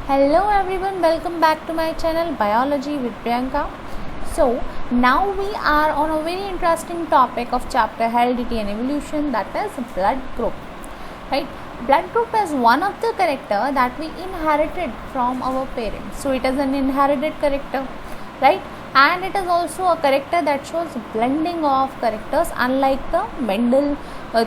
Hello everyone, welcome back to my channel Biology with Priyanka. So now we are on a very interesting topic of chapter Heredity and Evolution, that is blood group. Right? Blood group is one of the character that we inherited from our parents. So it is an inherited character, right? And it is also a character that shows blending of characters unlike the Mendel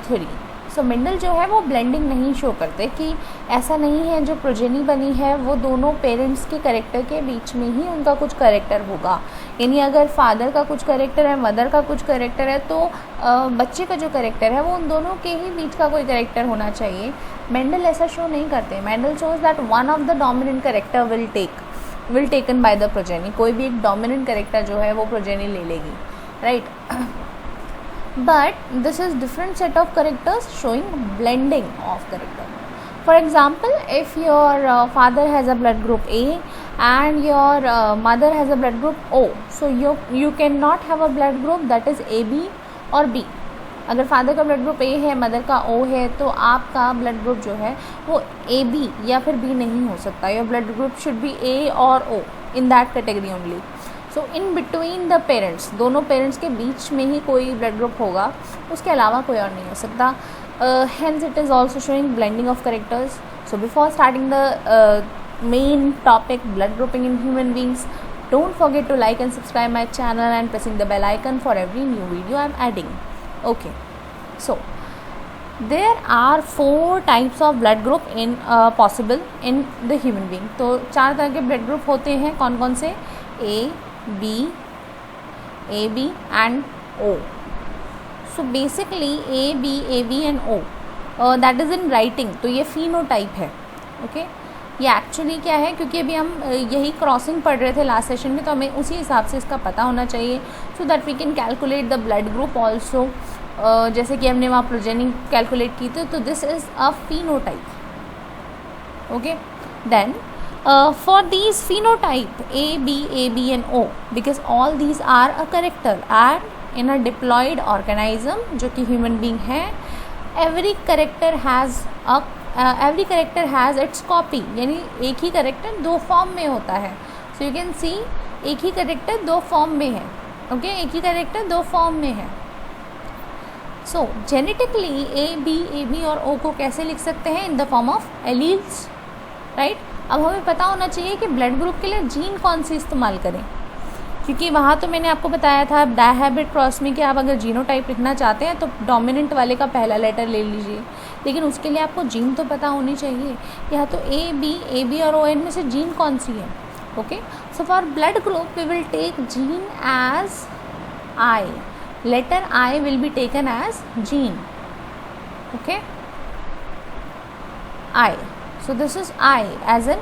theory. So Mendel जो है वो blending नहीं show करते कि ऐसा नहीं है जो प्रोजेनी बनी है वो दोनों पेरेंट्स के कैरेक्टर के बीच में ही उनका कुछ कैरेक्टर होगा, यानी अगर फादर का कुछ कैरेक्टर है, मदर का कुछ कैरेक्टर है, तो बच्चे का जो कैरेक्टर है वो उन दोनों के ही बीच का कोई कैरेक्टर होना चाहिए. मेंडल ऐसा शो नहीं करते. Mendel shows that one of the dominant character will taken by the progeny. कोई भी एक डोमिनेंट कैरेक्टर जो है वो प्रोजेनी ले लेगी, right. But this is different set of characters showing blending of character. For example, if your father has a blood group A and your mother has a blood group O, so you cannot have a blood group that is AB or B. अगर father का blood group A है, mother का ओ है, तो आपका blood group जो है वो ए बी या फिर बी नहीं हो सकता. Your blood group should be A और O, in that category only. So in between the parents, दोनों पेरेंट्स के बीच में ही कोई ब्लड ग्रुप होगा, उसके अलावा कोई और नहीं हो सकता. Hence it is also showing blending of characters. So before starting the main topic blood grouping in human beings, don't forget to like and subscribe my channel and pressing the bell icon for every new video I'm adding. Okay, so there are 4 types of blood group in possible in the human being. तो 4 तरह के blood group होते हैं. कौन कौन से? A, B, AB and O. So basically A, B, AB and O, that is in writing. तो ये phenotype है. Okay, ये एक्चुअली क्या है, क्योंकि अभी हम यही क्रॉसिंग पढ़ रहे थे लास्ट सेशन में, तो हमें उसी हिसाब से इसका पता होना चाहिए, so that we can calculate the blood group also. जैसे कि हमने वहाँ प्रोजेनिंग कैलकुलेट की थी, तो this is a phenotype. Okay, then for these phenotype A, B, AB and O, because all these are a character and in a diploid organism जो कि human being है, every character has its copy, यानी एक ही character 2 form में होता है. So you can see एक ही character 2 form में है. ओके, एक ही कैरेक्टर 2 फॉर्म में है. सो जेनेटिकली ए बी और ओ को कैसे लिख सकते हैं? In the form of alleles, right. अब हमें पता होना चाहिए कि ब्लड ग्रुप के लिए जीन कौन सी इस्तेमाल करें, क्योंकि वहाँ तो मैंने आपको बताया था डायहाइब्रिड क्रॉस में कि आप अगर जीनोटाइप लिखना चाहते हैं तो डोमिनेंट वाले का पहला लेटर ले लीजिए, लेकिन उसके लिए आपको जीन तो पता होनी चाहिए. यहाँ तो ए बी और ओ, इनमें से जीन कौन सी है? Okay, so for blood group we will take gene as I. Later I will be taken as gene. Okay, I. So this is I as in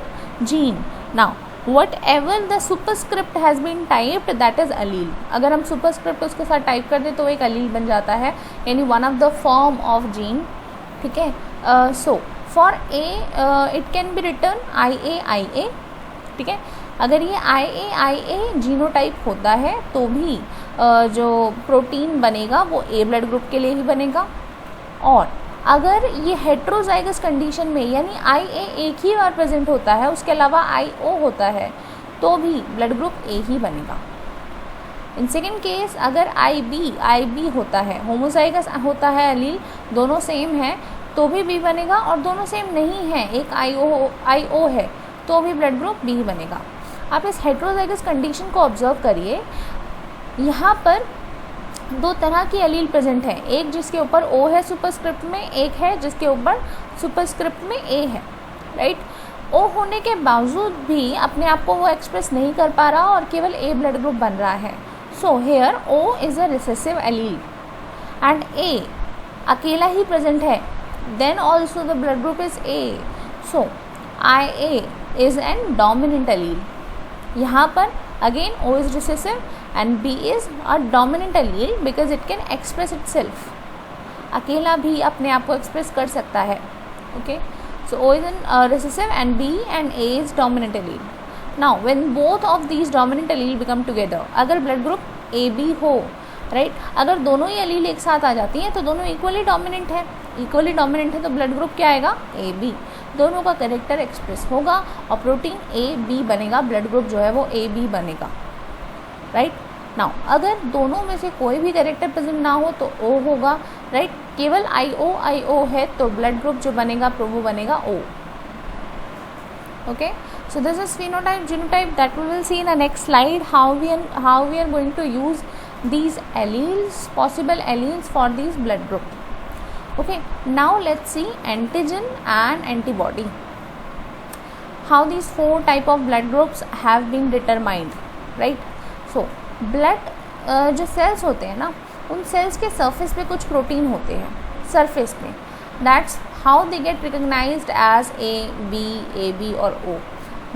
gene. Now whatever the superscript has been typed, that is allele. अगर हम superscript उसके साथ type कर दें तो एक allele बन जाता है, यानी one of the form of gene. ठीक है. So for A it can be written IA. ठीक है. अगर ये IA जीनोटाइप होता है तो भी जो प्रोटीन बनेगा वो A ब्लड ग्रुप के लिए ही बनेगा. और अगर ये हेट्रोजाइगस कंडीशन में, यानी IA एक ही बार प्रेजेंट होता है, उसके अलावा IO होता है, तो भी ब्लड ग्रुप A ही बनेगा. इन सेकेंड केस अगर IB होता है, होमोजाइगस होता है एलील, दोनों सेम है, तो भी B बनेगा, और दोनों सेम नहीं है, एक IO है, तो भी ब्लड ग्रुप B बनेगा. आप इस हेट्रोजाइगस कंडीशन को ऑब्जर्व करिए. यहाँ पर 2 तरह की एलील प्रेजेंट है, एक जिसके ऊपर O है सुपरस्क्रिप्ट में, एक है जिसके ऊपर सुपरस्क्रिप्ट में A है, राइट. O होने के बावजूद भी अपने आप को वो एक्सप्रेस नहीं कर पा रहा और केवल A ब्लड ग्रुप बन रहा है. So here O is a recessive allele and A अकेला ही प्रेजेंट है, then also the blood group is A. So IA is an dominant allele. यहाँ पर again O is recessive and B is a dominant allele because it can express itself. अकेला भी अपने आप को एक्सप्रेस कर सकता है. Okay, so O is recessive and B and A is dominant allele. Now when both of these dominant allele become together, अगर blood group AB हो, राइट, अगर दोनों ही एलील एक साथ आ जाती हैं तो दोनों इक्वली डोमिनेंट है तो ब्लड ग्रुप क्या आएगा? AB. दोनों का कैरेक्टर एक्सप्रेस होगा और प्रोटीन ए बी बनेगा, ब्लड ग्रुप जो है वो ए बी बनेगा, राइट। नाउ अगर दोनों में से कोई भी कैरेक्टर प्रेजेंट ना हो तो ओ होगा, राइट। केवल आई ओ है तो ब्लड ग्रुप जो बनेगा वो बनेगा ओ। Okay, so this is phenotype, genotype, that we will see in the next slide how we are going to use these alleles, possible alleles for these blood group. Okay, now let's see antigen and antibody, how these 4 type of blood groups have been determined, right. So blood जो cells होते हैं ना, उन cells के surface पे कुछ protein होते हैं surface पे, that's how they get recognized as A B और O।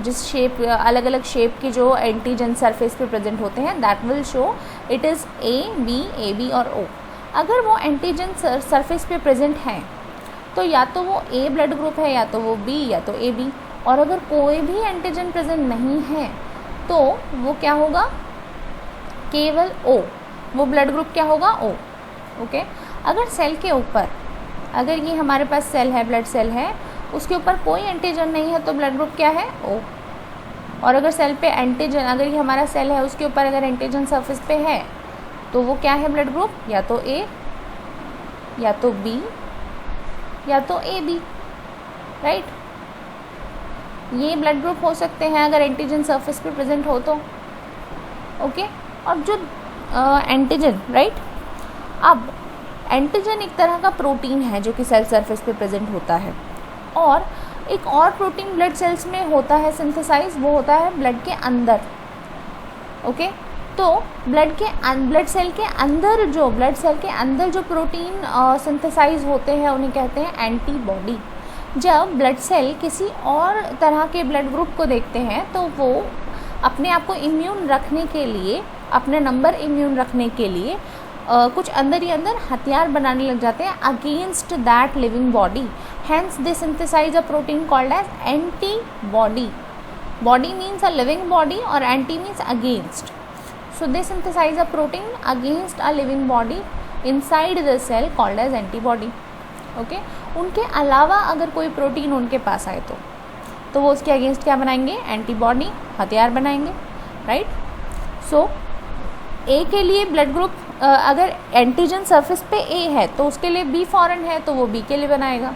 जिस शेप, अलग अलग शेप की जो एंटीजन सरफेस पे प्रेजेंट होते हैं, that will show it is A B और O। अगर वो एंटीजन सरफेस पे प्रेजेंट हैं तो या तो वो A ब्लड ग्रुप है, या तो वो B, या तो AB। और अगर कोई भी एंटीजन प्रेजेंट नहीं है तो वो क्या होगा, केवल O, वो ब्लड ग्रुप क्या होगा, O। ओके, अगर सेल के ऊपर, अगर ये हमारे पास सेल है, ब्लड सेल है, उसके ऊपर कोई एंटीजन नहीं है तो ब्लड ग्रुप क्या है, O। और अगर सेल पे एंटीजन, अगर ये हमारा सेल है उसके ऊपर अगर एंटीजन सरफेस पे है तो वो क्या है, ब्लड ग्रुप या तो A, या तो B, या तो AB, राइट। ये ब्लड ग्रुप हो सकते हैं अगर एंटीजन सरफेस पे प्रेजेंट हो तो। ओके, और जो एंटीजन, राइट, अब एंटीजन एक तरह का प्रोटीन है जो कि सेल सरफेस पे प्रेजेंट होता है, और एक और प्रोटीन ब्लड सेल्स में होता है सिंथेसाइज, वो होता है ब्लड के अंदर। ओके, तो ब्लड सेल के अंदर जो प्रोटीन सिंथेसाइज होते हैं उन्हें कहते हैं एंटीबॉडी। जब ब्लड सेल किसी और तरह के ब्लड ग्रुप को देखते हैं तो वो अपने आप को इम्यून रखने के लिए, अपने नंबर इम्यून रखने के लिए कुछ अंदर ही अंदर हथियार बनाने लग जाते हैं against that living body. Hence they synthesise a protein called as antibody. Body means a living body और anti means against. So they synthesise a protein against a living body inside the cell called as antibody. Okay, उनके अलावा अगर कोई protein उनके पास आए तो वो उसके अगेंस्ट क्या बनाएंगे, एंटीबॉडी, हथियार बनाएंगे, राइट। सो ए के लिए ब्लड ग्रुप, अगर एंटीजन सरफेस पे ए है तो उसके लिए बी फॉरेन है तो वो बी के लिए बनाएगा।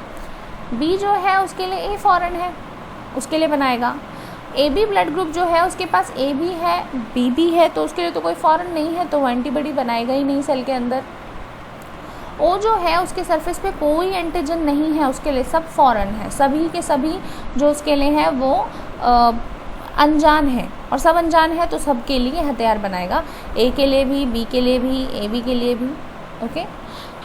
बी जो है उसके लिए ए फॉरेन है, उसके लिए बनाएगा। ए बी ब्लड ग्रुप जो है उसके पास ए भी है, बी भी है, तो उसके लिए तो कोई फॉरेन नहीं है तो वो एंटीबॉडी बनाएगा ही नहीं सेल के अंदर। ओ जो है उसके सरफेस पे कोई एंटीजन नहीं है, उसके लिए सब फॉरेन है, सभी के सभी जो उसके लिए है वो अनजान है, और सब अनजान है तो सब के लिए हथियार बनाएगा, ए के लिए भी, बी के लिए भी, ए बी के लिए भी। Okay,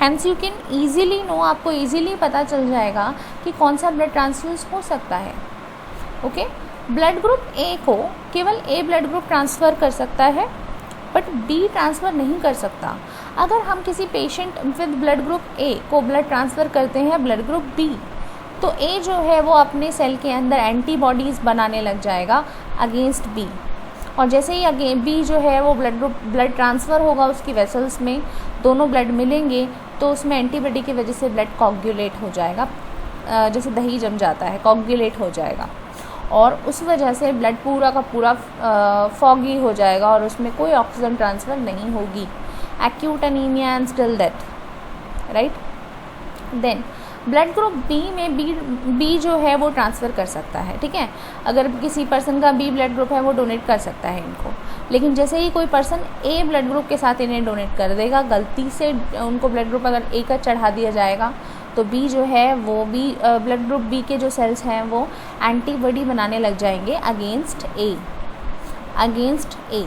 hence you can easily know, आपको ईजिली पता चल जाएगा कि कौन सा ब्लड ट्रांसफ्यूज हो सकता है। ओके, ब्लड ग्रुप ए को केवल ए ब्लड ग्रुप ट्रांसफ़र कर सकता है बट बी ट्रांसफ़र नहीं कर सकता। अगर हम किसी patient with blood group A को ब्लड ट्रांसफ़र करते हैं ब्लड ग्रुप बी, तो ए जो है वो अपने सेल के अंदर एंटीबॉडीज़ बनाने लग जाएगा अगेंस्ट बी, और जैसे ही बी जो है वो ब्लड ट्रांसफ़र होगा उसकी वेसल्स में, दोनों ब्लड मिलेंगे तो उसमें एंटीबॉडी की वजह से ब्लड कोगुलेट हो जाएगा, जैसे दही जम जाता है, कोगुलेट हो जाएगा, और उस वजह से ब्लड पूरा का पूरा फॉगी हो जाएगा और उसमें कोई ऑक्सीजन ट्रांसफ़र नहीं होगी। Acute anaemia and still death, right. Then blood group B में बी जो है वो ट्रांसफ़र कर सकता है, ठीक है। अगर किसी पर्सन का बी ब्लड ग्रुप है वो डोनेट कर सकता है इनको, लेकिन जैसे ही कोई पर्सन ए ब्लड ग्रुप के साथ इन्हें डोनेट कर देगा, गलती से उनको ब्लड ग्रुप अगर ए का चढ़ा दिया जाएगा तो बी जो है वो बी ब्लड ग्रुप बी के जो सेल्स हैं वो एंटीबॉडी बनाने लग जाएंगे अगेंस्ट ए।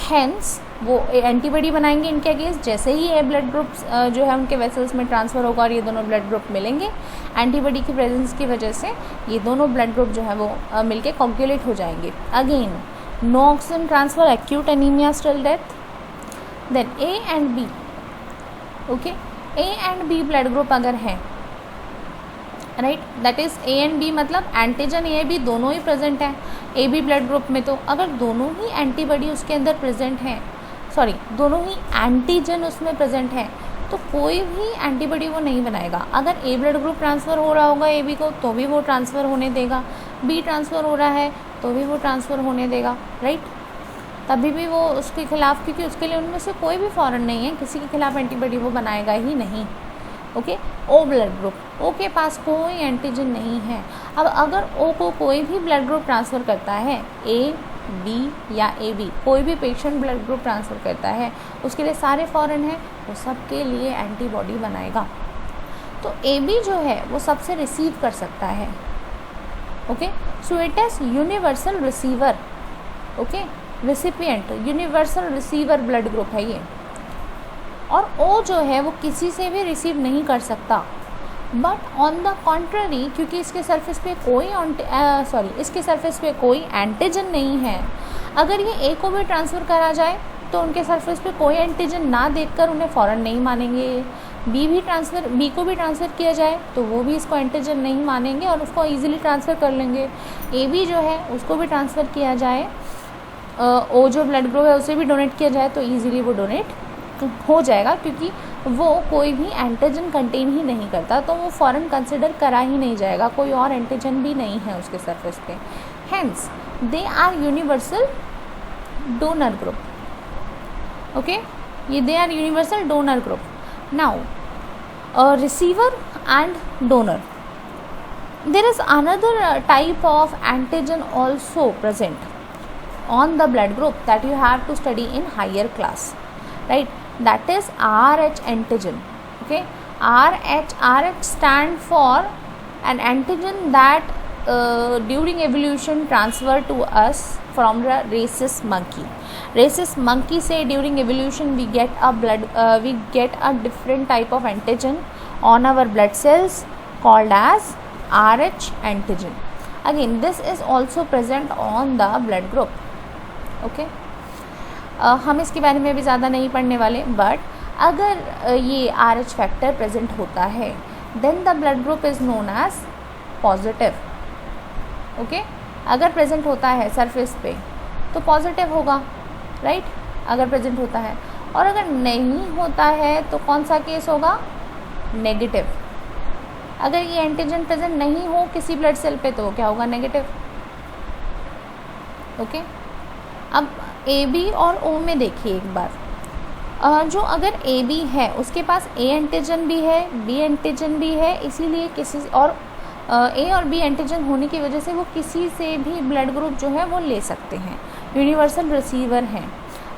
हैंस वो एंटीबॉडी बनाएंगे इनके अगेंस्ट। जैसे ही ए ब्लड ग्रुप जो है उनके वेसल्स में ट्रांसफ़र होगा और ये दोनों ब्लड ग्रुप मिलेंगे, एंटीबॉडी की प्रेजेंस की वजह से ये दोनों ब्लड ग्रुप जो है वो मिलके कोगुलेट हो जाएंगे। Again no oxygen transfer, acute anaemia, still death. Then A and B, okay, A and B blood group अगर हैं, right, that is A and B मतलब एंटीजन ए बी दोनों ही प्रेजेंट हैं ए बी ब्लड ग्रुप में, तो अगर दोनों ही एंटीबॉडी उसके अंदर प्रेजेंट हैं, सॉरी दोनों ही एंटीजन उसमें प्रेजेंट हैं, तो कोई भी एंटीबॉडी वो नहीं बनाएगा। अगर ए ब्लड ग्रुप ट्रांसफ़र हो रहा होगा ए बी को तो भी वो ट्रांसफ़र होने देगा, बी ट्रांसफ़र हो रहा है तो भी वो ट्रांसफ़र होने देगा, राइट। तभी भी वो उसके खिलाफ, क्योंकि उसके लिए उनमें से कोई भी फॉरेन नहीं है, किसी के खिलाफ एंटीबॉडी वो बनाएगा ही नहीं। ओके, ओ ब्लड ग्रुप, ओ के पास कोई एंटीजन नहीं है। अब अगर ओ को कोई भी ब्लड ग्रुप ट्रांसफ़र करता है, ए बी या ए बी, कोई भी पेशेंट ब्लड ग्रुप ट्रांसफ़र करता है, उसके लिए सारे फॉरेन हैं, वो सबके लिए एंटीबॉडी बनाएगा। तो ए बी जो है वो सबसे रिसीव कर सकता है। Okay, so it is universal receiver. Okay, recipient, universal receiver blood group है ये। और ओ जो है वो किसी से भी रिसीव नहीं कर सकता। बट ऑन द कॉन्ट्ररी, क्योंकि इसके सरफेस पे कोई एंटीजन नहीं है, अगर ये ए को भी ट्रांसफ़र करा जाए तो उनके सरफेस पे कोई एंटीजन ना देखकर उन्हें फ़ौरन नहीं मानेंगे। बी को भी ट्रांसफ़र किया जाए तो वो भी इसको एंटीजन नहीं मानेंगे और उसको ईजिली ट्रांसफ़र कर लेंगे। ए बी जो है उसको भी ट्रांसफ़र किया जाए, ओ जो ब्लड ग्रुप है उसे भी डोनेट किया जाए तो ईजिली वो डोनेट हो जाएगा, क्योंकि वो कोई भी एंटीजन कंटेन ही नहीं करता, तो वो फ़ौरन कंसिडर करा ही नहीं जाएगा, कोई और एंटीजन भी नहीं है उसके सरफेस पे। Hence they are universal donor group. Okay, ये they are universal donor group. Now receiver and donor, there is another type of antigen also present on the blood group that you have to study in higher class, right? That is RH antigen. Okay, RH stand for an antigen that during evolution transferred to us from the rhesus monkey. Rhesus monkey से during evolution we get a different type of antigen on our blood cells called as RH antigen. Again, this is also present on the blood group. Okay, हम इसके बारे में भी ज़्यादा नहीं पढ़ने वाले, बट अगर ये RH फैक्टर प्रेजेंट होता है then the blood group is known as positive. Okay, अगर प्रेजेंट होता है सरफेस पे तो पॉजिटिव होगा, राइट, अगर प्रेजेंट होता है। और अगर नहीं होता है तो कौन सा केस होगा? नेगेटिव। अगर ये एंटीजन प्रेजेंट नहीं हो किसी ब्लड सेल पे तो क्या होगा? नेगेटिव। ओके, अब ए बी और ओ में देखिए एक बार, जो अगर ए बी है उसके पास ए एंटीजन भी है, बी एंटीजन भी है, इसीलिए किसी और ए और बी एंटीजन होने की वजह से वो किसी से भी ब्लड ग्रुप जो है वो ले सकते हैं, यूनिवर्सल रिसीवर हैं।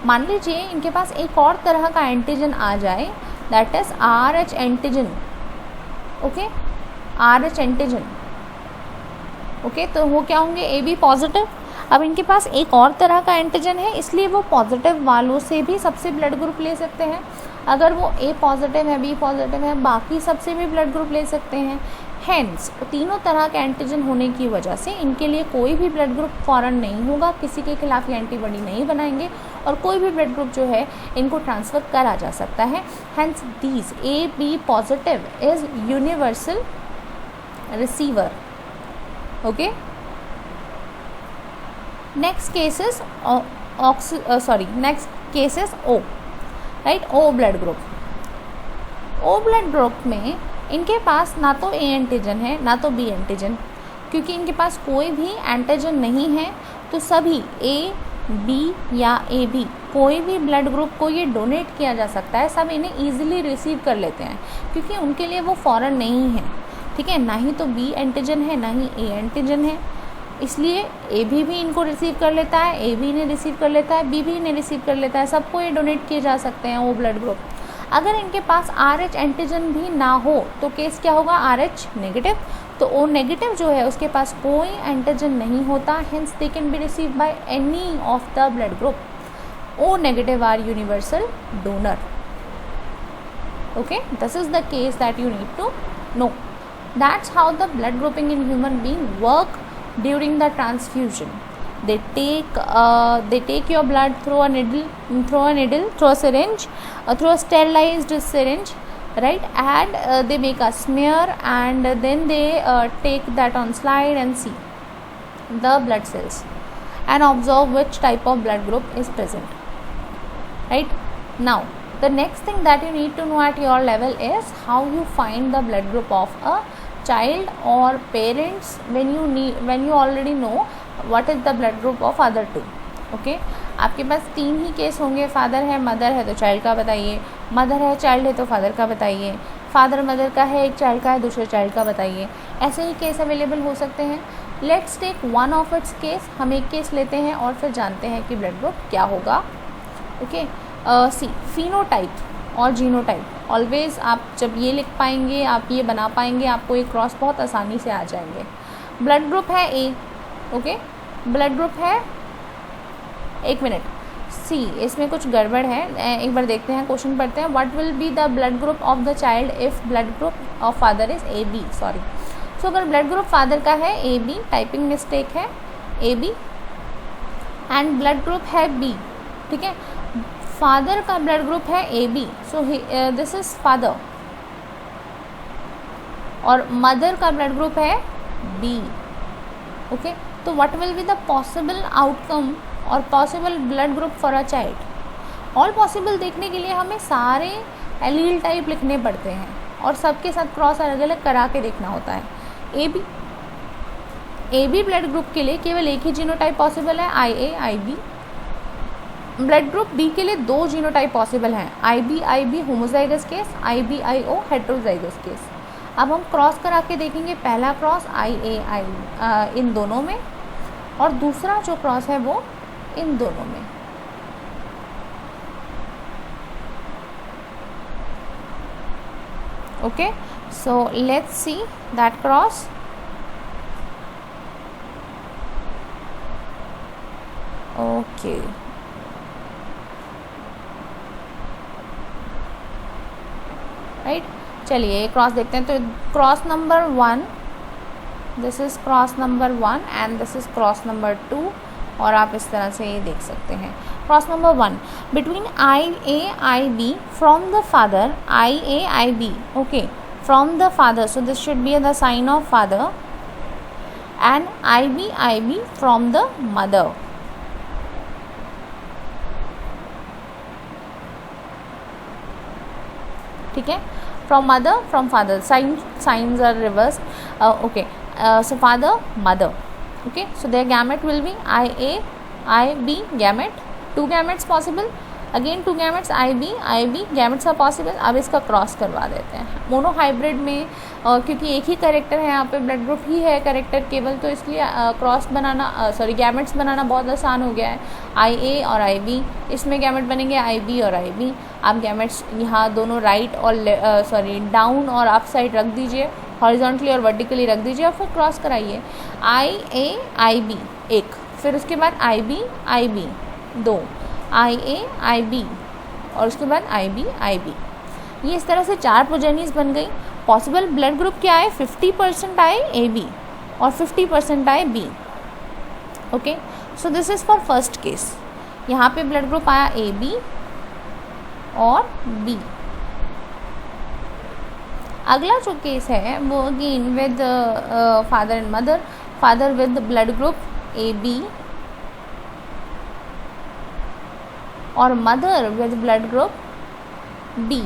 मान लीजिए इनके पास एक और तरह का एंटीजन आ जाए, that is R H antigen. Okay, R H antigen. Okay, तो वो क्या होंगे? A B positive. अब इनके पास एक और तरह का एंटीजन है, इसलिए वो पॉजिटिव वालों से भी सबसे ब्लड ग्रुप ले सकते हैं। अगर वो ए पॉजिटिव है, बी पॉजिटिव है, बाकी सबसे भी ब्लड ग्रुप ले सकते हैं। हेंस तीनों तरह के एंटीजन होने की वजह से इनके लिए कोई भी ब्लड ग्रुप फॉरन नहीं होगा, किसी के खिलाफ ये एंटीबॉडी नहीं बनाएंगे और कोई भी ब्लड ग्रुप जो है इनको ट्रांसफ़र करा जा सकता है। Hence these A B positive is universal receiver. Okay, next case is O, right? O blood group। O blood group में इनके पास ना तो ए एंटीजन है ना तो बी एंटीजन, क्योंकि इनके पास कोई भी एंटीजन नहीं है, तो सभी ए बी या ए बी कोई भी ब्लड ग्रुप को ये डोनेट किया जा सकता है, सब इन्हें ईजिली रिसीव कर लेते हैं क्योंकि उनके लिए वो फॉरेन नहीं है। ठीक है, ना ही तो बी एंटीजन है ना ही ए एंटीजन है, इसलिए ए भी इनको रिसीव कर लेता है, ए भी इन्हें रिसीव कर लेता है, बी भी इन्हें रिसीव कर लेता है, सबको ये डोनेट किए जा सकते हैं वो ब्लड ग्रुप। अगर इनके पास आर एच एंटीजन भी ना हो तो केस क्या होगा? R H negative. तो ओ नेगेटिव जो है उसके पास कोई एंटीजन नहीं होता, hence they can be receive by any of the blood group. O negative are universal donor. Okay, this is the case that you need to know. That's how the blood grouping in human being work during the transfusion. They take your blood through a syringe, through a sterilized syringe, right? And they make a smear and then they take that on slide and see the blood cells and observe which type of blood group is present, right? Now The next thing that you need to know at your level is how you find the blood group of a child or parents when you already know what is the blood group of other two. Okay आपके पास 3 ही case होंगे, father है mother है तो child का बताइए, mother है child है तो फादर का बताइए, फादर मदर का है एक चाइल्ड का है दूसरे चाइल्ड का बताइए, ऐसे ही केस अवेलेबल हो सकते हैं. Let's take one of its case. हम एक केस लेते हैं और फिर जानते हैं कि ब्लड ग्रुप क्या होगा. ओके सी फिनोटाइप और जीनोटाइप. ऑलवेज आप जब ये लिख पाएंगे, आप ये बना पाएंगे, आपको ये क्रॉस बहुत आसानी से आ जाएंगे. ब्लड ग्रुप है ए. ओके ब्लड ग्रुप है, एक मिनट, सी इसमें कुछ गड़बड़ है, एक बार देखते हैं, क्वेश्चन पढ़ते हैं. What will be the blood group of the child if blood group of father is A B. Sorry. So अगर ब्लड ग्रुप फादर का है ए बी, टाइपिंग मिस्टेक है, A B, and blood group है B. ठीक है, father का blood group है A B, so this is father, और मदर का ब्लड ग्रुप है बी. ओके तो what will be the possible outcome or possible blood group for a child. All possible देखने के लिए हमें सारे एलील टाइप लिखने पड़ते हैं और सबके साथ क्रॉस अलग अलग करा के देखना होता है. ए बी ब्लड ग्रुप के लिए केवल एक ही जीनोटाइप पॉसिबल है, आई A I B. Blood group B के लिए 2 जीनोटाइप पॉसिबल हैं, आई बी होमोजाइगस केस, आई ओ हेटेरोजाइगस केस. अब हम क्रॉस करा के देखेंगे. पहला क्रॉस आई ए आई इन दोनों में, और दूसरा जो क्रॉस है वो इन दोनों में. Okay so let's see that cross. Okay right, चलिए क्रॉस देखते हैं. तो cross number 1, this is cross number 1 and this is cross number 2, और आप इस तरह से ये देख सकते हैं. Cross number 1 between I A I B from the father, I A I B. Okay from the father, so this should be the sign of father, and I B from the mother. ठीक है, from mother, from father, signs are reversed. Okay so father mother. Okay so their gamete will be IB gamete, 2 gametes possible, again 2 gametes IB gametes are possible. अब इसका cross करवा देते हैं. Mono hybrid में क्योंकि एक ही कैरेक्टर है यहाँ पे, ब्लड ग्रुप ही है कैरेक्टर केवल, तो इसलिए क्रॉस बनाना गैमेट्स बनाना बहुत आसान हो गया है. IA और IB, इसमें गैमेट बनेंगे IB और IB. आप गैमेट्स यहाँ दोनों राइट और डाउन और अप साइड रख दीजिए, हॉरिजॉन्टली और वर्टिकली रख दीजिए, और फिर क्रॉस कराइए. IA IB एक, फिर उसके बाद IB 2, IA IB, और उसके बाद IB. ये इस तरह से 4 प्रोजेनीज बन गई. पॉसिबल ब्लड ग्रुप क्या है? 50% आए AB और 50% आए B. Okay so this is for first case. यहाँ पे ब्लड ग्रुप आया AB और B. अगला जो केस है वो again with father and mother. Father with blood group AB और mother with blood group B,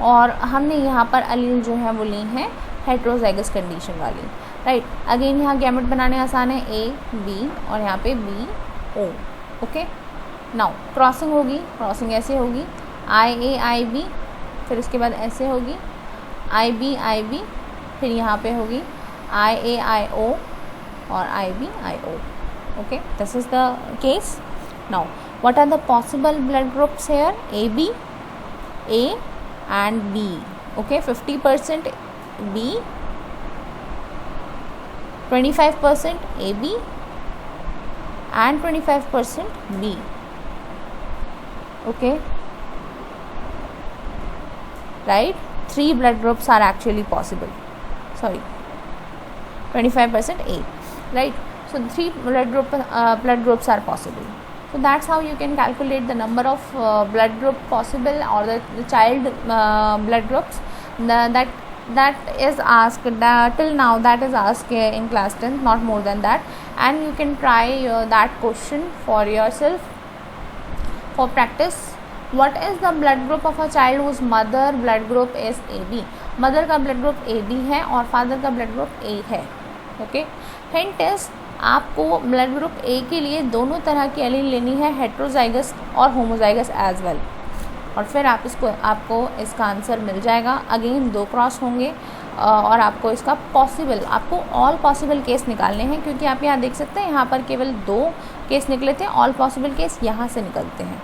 और हमने यहाँ पर अलील जो है वो ली हैं हेटेरोजाइगस कंडीशन वाली. राइट, अगेन यहाँ गैमेट बनाने आसान है, A B और यहाँ पे B O. Okay now crossing होगी. क्रॉसिंग ऐसे होगी, IA IB, फिर उसके बाद ऐसे होगी IB IB, फिर यहाँ पे होगी IA IO और IB IO. Okay this is the case. Now what are the possible blood groups here? AB, A and B. Okay, 50% B, 25% AB and 25% B. Okay, right, 3 blood groups are actually possible. Sorry, 25% A, right. So 3 blood groups are possible. So that's how you can calculate the number of blood group possible, or the child blood groups that is asked till now, that is asked in class 10th, not more than that. And you can try that question for yourself for practice what is the blood group of a child whose mother blood group is AB? Mother का blood group AB है और father का blood group A है। Okay, hint is आपको blood group A के लिए दोनों तरह की एलील लेनी है, हेट्रोजाइगस और होमोजाइगस एज वेल, और फिर आपको इसका आंसर मिल जाएगा। अगेन 2 क्रॉस होंगे और आपको इसका आपको ऑल पॉसिबल केस निकालने हैं, क्योंकि आप यहाँ देख सकते हैं यहाँ पर केवल 2 केस निकले थे, ऑल पॉसिबल केस यहाँ से निकलते हैं।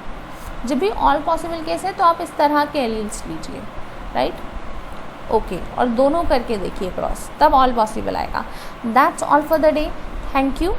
जब भी ऑल पॉसिबल केस है तो आप इस तरह के एलील्स लीजिए, राइट। ओके, और दोनों करके देखिए क्रॉस, तब ऑल पॉसिबल आएगा। That's all for the day, thank you.